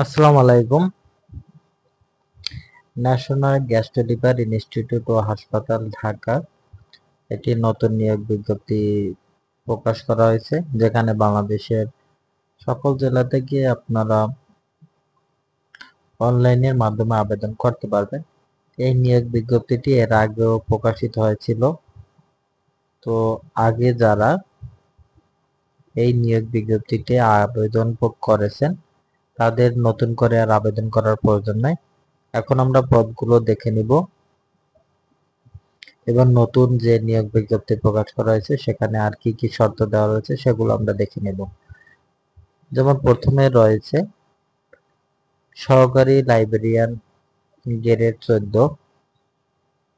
আসসালামু আলাইকুম। National gastroliver institute ও হাসপাতাল ঢাকা একটি নতুন নিয়োগ বিজ্ঞপ্তি প্রকাশ করা হয়েছে, যেখানে বাংলাদেশের সকল জেলা থেকে আপনারা অনলাইনের মাধ্যমে আবেদন করতে পারবেন। এই নিয়োগ বিজ্ঞপ্তিটি এর আগেও প্রকাশিত হয়েছিল। তো আগে যারা এই নিয়োগ বিজ্ঞপ্তিতে আবেদন করেছেন তাদের নতুন করে আর আবেদন করার প্রয়োজন নাই। এখন আমরা পদগুলো দেখে নিব। এবার নতুন যে নিয়োগ বিজ্ঞপ্তি প্রকাশ করা হয়েছে সেখানে আর কি কি শর্ত দেওয়া রয়েছে সেগুলো আমরা দেখে নেব। যেমন প্রথমে রয়েছে সহকারী লাইব্রেরিয়ান গ্রেড 14,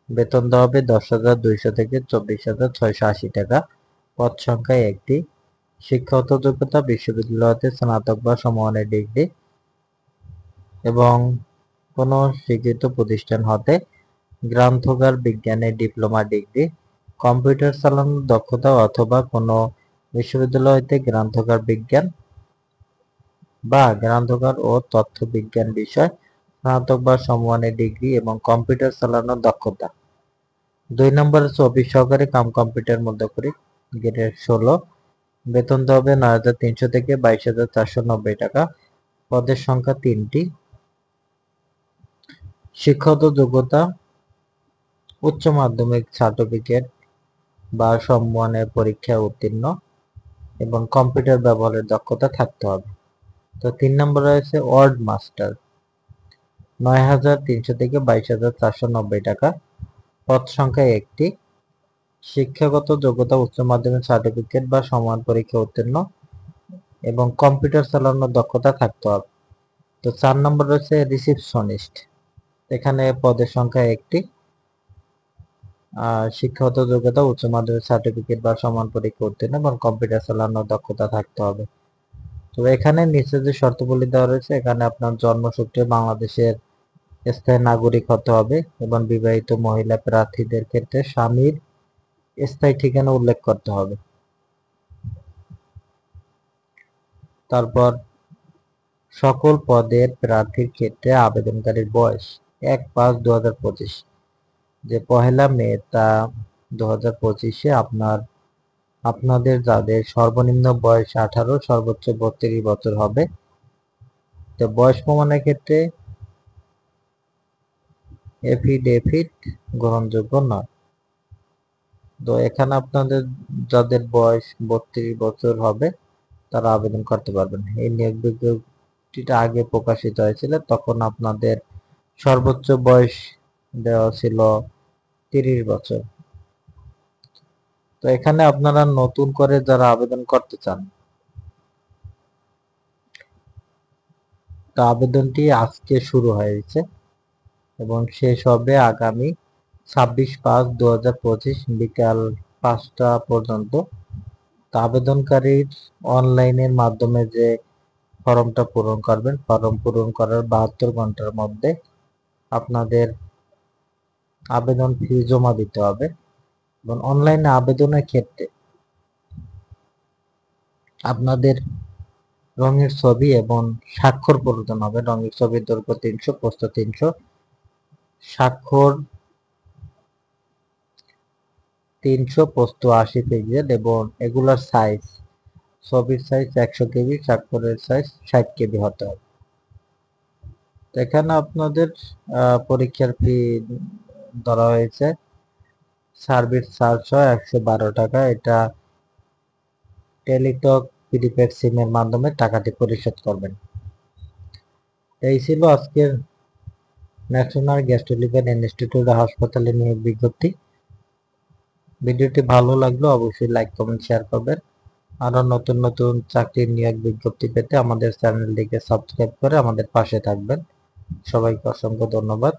বেতন দেওয়া হবে 10,200 থেকে 24,680 টাকা। পদ সংখ্যা একটি। শিক্ষাগত যোগ্যতা বিশ্ববিদ্যালয়তে স্নাতক বা সমমানের ডিগ্রি এবং কোনো স্বীকৃত প্রতিষ্ঠান হতে গ্রন্থাগার বিজ্ঞানে ডিপ্লোমা ডিগ্রি, কম্পিউটার চালানোর দক্ষতা অথবা কোনো বিশ্ববিদ্যালয় হতে গ্রন্থাগার বিজ্ঞান বা গ্রন্থাগার ও তথ্য বিজ্ঞান বিষয় স্নাতক বা সমমানের ডিগ্রি এবং কম্পিউটার চালানোর দক্ষতা। 2 নম্বরে অফিস সহকারী কাম কম্পিউটার মধ্যকরী গ্রেড 16, বেতন দেওয়া হবে 9,300 থেকে 22,490 টাকা। পদের সংখ্যা 3টি। শিক্ষাগত যোগ্যতা উচ্চ মাধ্যমিক সার্টিফিকেট বা সমমানের পরীক্ষায় উত্তীর্ণ এবং কম্পিউটার ব্যবহারের দক্ষতা থাকতে হবে। তো 3 নম্বর রয়েছে ওয়ার্ড মাস্টার, 9,300 থেকে 22,490 টাকা। পদ সংখ্যা একটি। শিক্ষাগত যোগ্যতা উচ্চ মাধ্যমিক সার্টিফিকেট বা সমান পরীক্ষা উত্তীর্ণ এবং কম্পিউটার চালানোর দক্ষতা থাকতে হবে। তো 4 নম্বর রয়েছে রিসিপশনিস্ট, এখানে পদের সংখ্যা একটি। শিক্ষাগত যোগ্যতা উচ্চ মাধ্যমিক সার্টিফিকেট বা সমান পরীক্ষা উত্তীর্ণ এবং কম্পিউটার চালানোর দক্ষতা থাকতে হবে। তো এখানে নিচে যে শর্তাবলী দেওয়া রয়েছে, এখানে আপনার জন্মসূত্রে বাংলাদেশের স্থায়ী নাগরিক হতে হবে এবং বিবাহিত মহিলা প্রার্থীদের ক্ষেত্রে স্বামীর স্থায়ী ঠিকানা উল্লেখ করতে হবে। তারপর সকল পদের প্রার্থীর ক্ষেত্রে আবেদনকারীর বয়স 1/5/2025, যে 1 মে তা 2025-এ আপনাদের যাদের সর্বনিম্ন বয়স 18, সর্বোচ্চ 32 বছর হবে। তো বয়স প্রমাণের ক্ষেত্রে এফিডেভিট গ্রহণযোগ্য নয়। তো এখানে আপনাদের যাদের বয়স 32 বছর হবে তারা আবেদন করতে পারবেন। এই নিয়োগ বিজ্ঞপ্তিটা আগে প্রকাশিত হয়েছিল, তখন আপনাদের সর্বোচ্চ বয়স দেওয়া ছিল 30 বছর। তো এখানে আপনারা নতুন করে যারা আবেদন করতে চান, তা আবেদনটি আজকে শুরু হয়েছে এবং শেষ হবে আগামী 26/5/2025 বিকাল 5টা পর্যন্ত। তো আবেদনকারীর অনলাইনের মাধ্যমে যে ফর্মটা পূরণ করবেন, ফর্ম পূরণ করার 72 ঘন্টার মধ্যে আপনাদের আবেদন ফি জমা দিতে হবে। এবং অনলাইনে আবেদনের ক্ষেত্রে আপনাদের রঙের ছবি এবং স্বাক্ষর প্রয়োজন হবে। রঙের ছবির দৈর্ঘ্য 300, প্রস্থ 300, স্বাক্ষর 300, প্রস্থ 80 পিক্সেল এবং এগুলার সাইজ, ছবির সাইজ 100 কেবি, স্বাক্ষরের সাইজ 60 কেবি হতে হবে। এখানে আপনাদের পরীক্ষার ফি ধরা হয়েছে সার্ভিস চার্জ 112 টাকা। এটা টেলিটক প্রিপেড সিমের মাধ্যমে টাকাটি পরিশোধ করবেন। এই ছিল আজকের ন্যাশনাল গ্যাস্ট্রোলিভার ইনস্টিটিউট হাসপাতালে নিয়োগ বিজ্ঞপ্তি। ভিডিওটি ভালো লাগলে অবশ্যই লাইক, কমেন্ট, শেয়ার করবেন। আরো নতুন নতুন চাকরির নিয়োগ বিজ্ঞপ্তি পেতে আমাদের চ্যানেলটিকে সাবস্ক্রাইব করে আমাদের পাশে থাকবেন। সবাইকে অসংখ্য ধন্যবাদ।